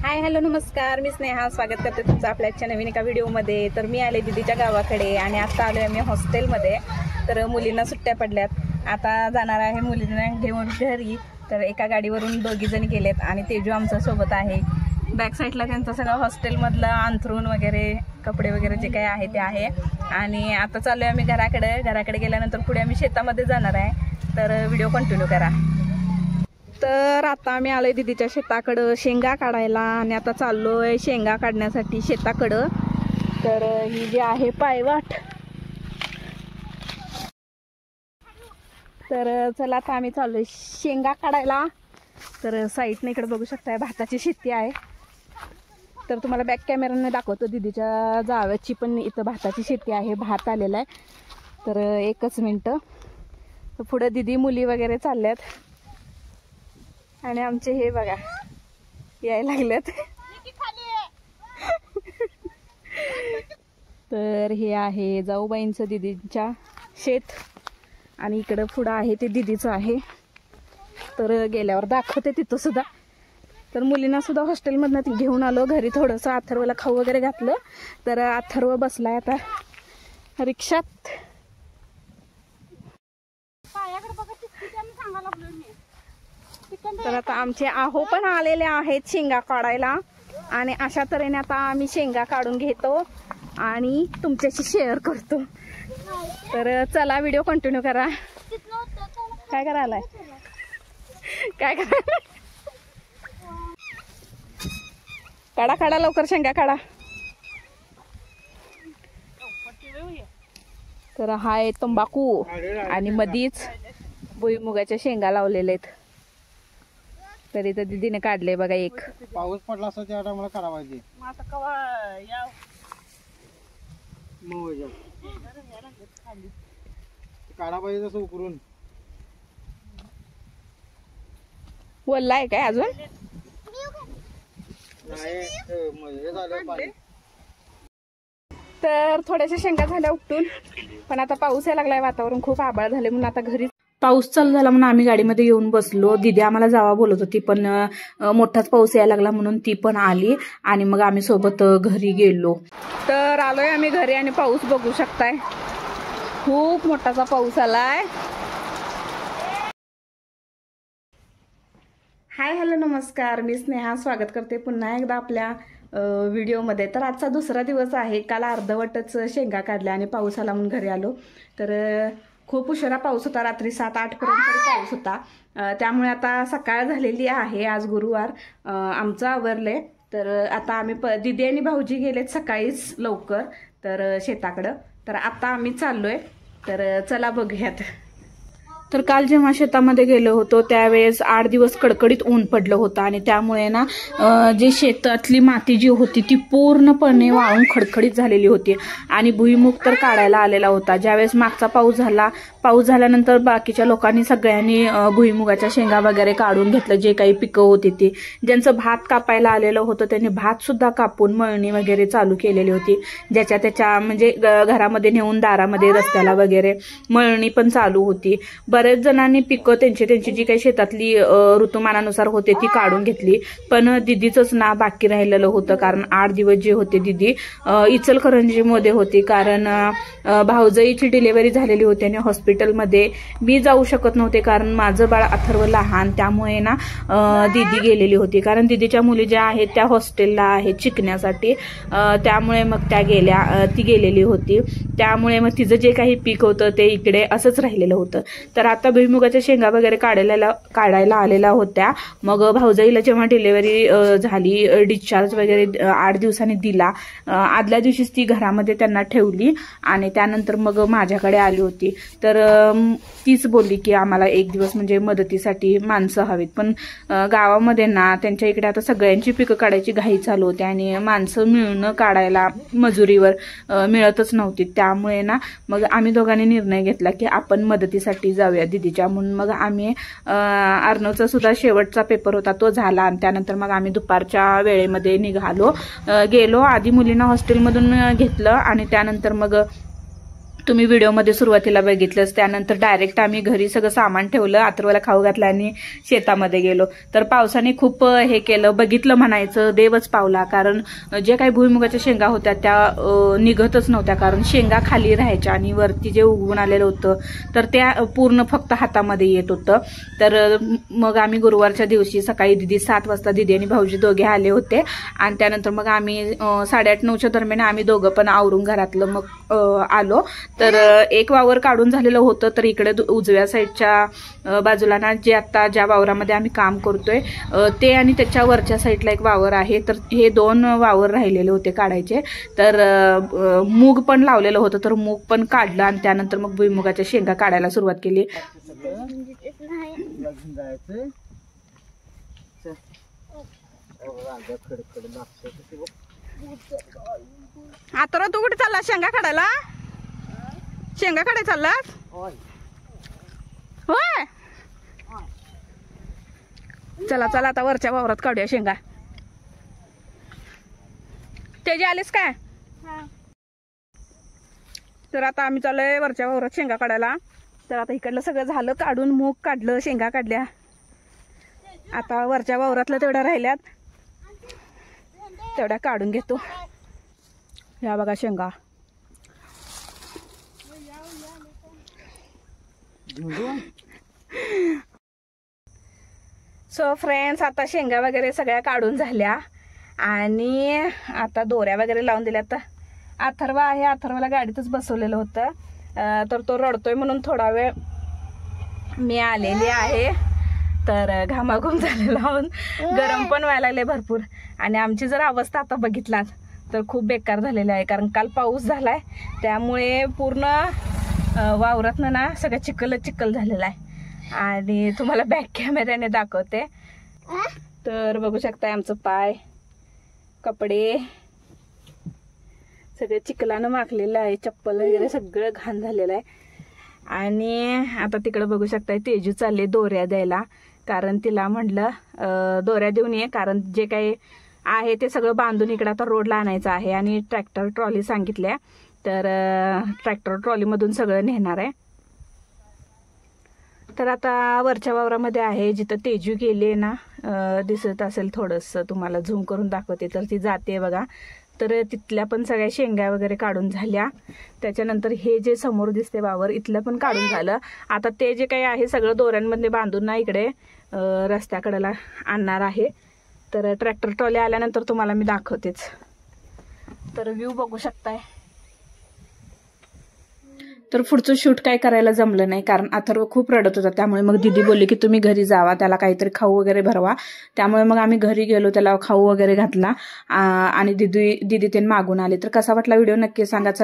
Hi hello नमस्कार, मी स्नेहा स्वागत करते तुमचं आपल्या आजच्या नवीन एका व्हिडिओमध्ये। तर मी आले दीदीच्या गावाकडे आणि आता आलो आहे मी हॉस्टेलमध्ये। तर मुलींना सुट्ट्या पडल्यात, आता जाणार आहे मुलींना घेऊन घरी। तर एका गाडीवरून दोघी जणी गेलेत आणि तेजू आमच्या सोबत आहे। बॅक साईडला त्यांचं सगळं हॉस्टेलमधलं अंथरूण वगैरे कपडे वगैरे जे काही आहे ते आहे। आणि आता चालू आहे आम्ही घराकडे गेल्यानंतर पुढे आम्ही शेतामध्ये जाणार आहे। तर व्हिडिओ कंटिन्यू करा। तर आता आम्ही आलोय दीदीच्या शेताकडं शेंगा काढायला आणि आता चाललोय शेंगा काढण्यासाठी शेताकडं। तर ही जी आहे पायवाट। तर चला आता आम्ही चाललोय शेंगा काढायला। तर साईडने इकडे बघू शकताय भाताची शेती आहे। तर तुम्हाला बॅक कॅमेराने दाखवतो दीदीच्या जाव्याची पण इथं भाताची शेती आहे, भात आलेला आहे। तर एकच मिनटं, पुढे दीदी मुली वगैरे चालल्यात आणि आमचे हे बघा यायला लागलेत। तर हे आहे जाऊबाईंचं दीदीच्या शेत आणि इकडं पुढं आहे ते दीदीचं आहे। तर गेल्यावर दाखवते तिथं सुद्धा। तर मुलींना सुद्धा हॉस्टेलमधनं घेऊन आलो घरी, थोडंसं अथर्वला खाऊ वगैरे घातलं। तर अथर्व बसलाय आता रिक्षात। तर आता आमचे आहो पण आलेले आहेत शेंगा काढायला आणि अशा तऱ्हेने आता आम्ही शेंगा काढून घेतो आणि तुमच्याशी शेअर करतो। तर चला व्हिडिओ कंटिन्यू करा। काय करायलाय काढा लवकर शेंगा काढा। तर हाय तंबाखू आणि मधीच भुईमुगाच्या शेंगा लावलेले आहेत। तरी तर दीदीने काढले बघा एक। पाऊस पडला असता त्या टायमाला काढायची काढा पाहिजे तसं उकरून। वल्ला आहे काय अजून? तर थोड्याशा शेंगा झाल्या उपटून, पण आता पाऊस यायला लागलाय, वातावरण खूप आभाळ झाले म्हणून आता घरी पाऊस चालू झाला म्हणून आम्ही गाडीमध्ये येऊन बसलो। दीदी आम्हाला जावा बोलत होती पण मोठाच पाऊस यायला लागला म्हणून ती पण आली आणि मग आम्ही सोबत घरी गेलो। तर आलोय आम्ही घरी आणि पाऊस बघू शकताय, खूप मोठाचा पाऊस आलाय। हाय हॅलो नमस्कार, मी स्नेहा स्वागत करते पुन्हा एकदा आपल्या व्हिडिओमध्ये। तर आजचा दुसरा दिवस आहे। काल अर्धवटच शेंगा काढल्या आणि पाऊस आला म्हणून घरी आलो। तर खूप उशिरा पाऊस होता, रात्री 7-8 पर्यंत पाऊस होता। त्यामुळे आता सकाळ झालेली आहे, आज गुरुवार। आमचं आवरलंय। तर आता आम्ही दीदी आणि भाऊजी गेलेत सकाळीच लवकर तर शेताकडं। तर आता आम्ही चाललोय, तर चला बघूयात। तर काल जेव्हा शेतामध्ये गेलो होतो त्यावेळेस 8 दिवस कडकडीत ऊन पडलं होतं आणि त्यामुळे ना जे शेतातली माती जी होती ती पूर्णपणे वाळून खडखडीत झालेली होती आणि भुईमुग तर काढायला आलेला होता। ज्यावेळेस मागचा पाऊस झाल्यानंतर बाकीच्या लोकांनी सगळ्यांनी भुईमुगाच्या शेंगा वगैरे काढून घेतलं, जे काही पिकं होती ती। ज्यांचं भात कापायला आलेलं होतं त्यांनी भात सुद्धा कापून मळणी वगैरे चालू केलेली होती, ज्याच्या त्याच्या म्हणजे घरामध्ये नेऊन दारामध्ये रस्त्याला वगैरे मळणी पण चालू होती। बरेच जणांनी पिकं त्यांची जी काही शेतातली ऋतुमानानुसार होते ती काढून घेतली, पण दीदीचंच ना बाकी राहिलेलं होतं। कारण 8 दिवस जे होते दीदी इचलकरंजीमध्ये होती, कारण भाऊजाईची डिलिव्हरी झालेली होती आणि हॉस्पिटलमध्ये मी जाऊ शकत नव्हते कारण माझं बाळ अथर्व लहान, त्यामुळे ना दीदी गेलेली होती। कारण दीदीच्या मुली ज्या आहेत त्या हॉस्टेलला आहेत शिकण्यासाठी, त्यामुळे मग ती गेलेली होती। त्यामुळे मग तिचं जे काही पीक होतं ते इकडे असंच राहिलेलं होतं। तर आता भुईमुगाच्या शेंगा वगैरे काढायला आलेल्या होत्या। मग भाऊजाईला जेव्हा डिलिव्हरी झाली, डिस्चार्ज वगैरे 8 दिवसांनी दिला, आदल्या दिवशीच ती घरामध्ये त्यांना ठेवली आणि त्यानंतर मग माझ्याकडे आली होती। तर तीच बोलली की आम्हाला 1 दिवस म्हणजे मदतीसाठी माणसं हवीत, पण गावामध्ये ना त्यांच्या इकडे आता सगळ्यांची पिकं काढायची घाई चालू होती आणि माणसं मिळणं काढायला मजुरीवर मिळतच नव्हती। त्यामुळे ना मग आम्ही दोघांनी निर्णय घेतला की आपण मदतीसाठी जाऊया दीदीच्या, म्हणून मग आम्ही अर्णवचा सुद्धा शेवटचा पेपर होता तो झाला आणि त्यानंतर मग आम्ही दुपारच्या वेळेमध्ये गेलो। आधी मुलींना हॉस्टेलमधून घेतलं आणि त्यानंतर मग तुम्ही व्हिडिओमध्ये सुरुवातीला बघितलंच. त्यानंतर डायरेक्ट आम्ही घरी सगळं सामान ठेवलं, अथर्वला खाऊ घातला आणि शेतामध्ये गेलो. तर पावसाने खूप हे केलं, बघितलं म्हणायचं, देवच पावला. कारण जे काही भुईमुगाच्या शेंगा होत्या त्या निघतच नव्हत्या, कारण शेंगा खाली राहायच्या आणि वरती जे उगवून आलेलं होतं तर त्या पूर्ण फक्त हातामध्ये येत होतं. तर मग आम्ही गुरुवारच्या दिवशी सकाळी दिदी 7 वाजता दिदी आणि भाऊजी दोघे आले होते आणि त्यानंतर मग आम्ही 8:30-9च्या दरम्यान आम्ही दोघं पण आवरून घरातलं मग आलो. तर एक वावर काढून झालेलं होतं. तर इकडे उजव्या साईडच्या बाजूला ना जे आता ज्या वावरामध्ये आम्ही काम करतोय ते आणि त्याच्या वरच्या साईडला एक वावर आहे. तर हे 2 वावर राहिलेले होते काढायचे. तर मूग पण लावलेलं होतं, तर मूग पण काढलं आणि त्यानंतर मग भुईमुगाच्या शेंगा काढायला सुरुवात केली. आता तू कुठे चालला शेंगा काढायला? शेंगा काढायला चाललास होय? चला चला आता वरच्या वावरात काढूया शेंगा. ते जे आलेस काय? तर आता आम्ही चाललोय वरच्या वावरात शेंगा काढायला. तर आता इकडलं सगळं झालं काढून, मूग काढलं, शेंगा काढल्या. आता वरच्या वावरातलं तेवढ्या राहिल्यात, तेवढ्या काढून घेतो. या बघा शेंगा. सो फ्रेंड्स, आता शेंगा वगैरे सगळ्या काढून झाल्या आणि आता दोऱ्या वगैरे लावून दिल्या. तर अथर्व आहे, अथर्वला गाडीतच बसवलेलं होतं. तर तो रडतोय म्हणून थोडा वेळ मी आलेली आहे. तर घामाघूम झालेला लावून गरम पण व्हायला लागले भरपूर. आणि आमची जर अवस्था आता बघितलात तर खूप बेकार झालेली आहे, कारण काल पाऊस झालाय त्यामुळे पूर्ण वावरातनं ना सगळं चिखल झालेला आहे. आणि तुम्हाला बॅक कॅमेऱ्याने दाखवते. तर बघू शकताय आमचं पाय, कपडे सगळे चिखलानं माखलेलं आहे, चप्पल वगैरे सगळं घाण झालेलं आहे. आणि आता तिकडे बघू शकताय तेजू चालले दोऱ्या द्यायला, कारण तिला म्हटलं दोऱ्या देऊन ये, कारण जे काही आहे ते सगळं बांधून इकडे आता रोडला आणायचं आहे. आणि ट्रॅक्टर ट्रॉली सांगितल्या, तर ट्रॅक्टर ट्रॉलीमधून सगळं नेणार आहे. तर आता वरच्या वावरामध्ये आहे जिथं तेजू गेले ना, दिसत असेल थोडंसं, तुम्हाला झूम करून दाखवते. तर ती जाते बघा. तर तिथल्या पण सगळ्या शेंगा वगैरे काढून झाल्या. त्याच्यानंतर हे जे समोर दिसते वावर, इथलं पण काढून झालं. आता ते जे काही आहे सगळं दोऱ्यांमध्ये बांधून ना इकडे रस्त्याकडेला आणणार आहे. तर ट्रॅक्टर ट्रॉली आल्यानंतर तुम्हाला मी दाखवतेच. तर व्ह्यू बघू शकताय. तर पुढचं शूट काय करायला जमलं नाही, कारण अथर्व खूप रडत होता. त्यामुळे मग दीदी बोलली की तुम्ही घरी जावा, त्याला काहीतरी खाऊ वगैरे भरवा. त्यामुळे मग आम्ही घरी गेलो, त्याला खाऊ वगैरे घातला आणि दीदी ते मागून आले. तर कसा वाटला व्हिडिओ नक्की सांगा. चला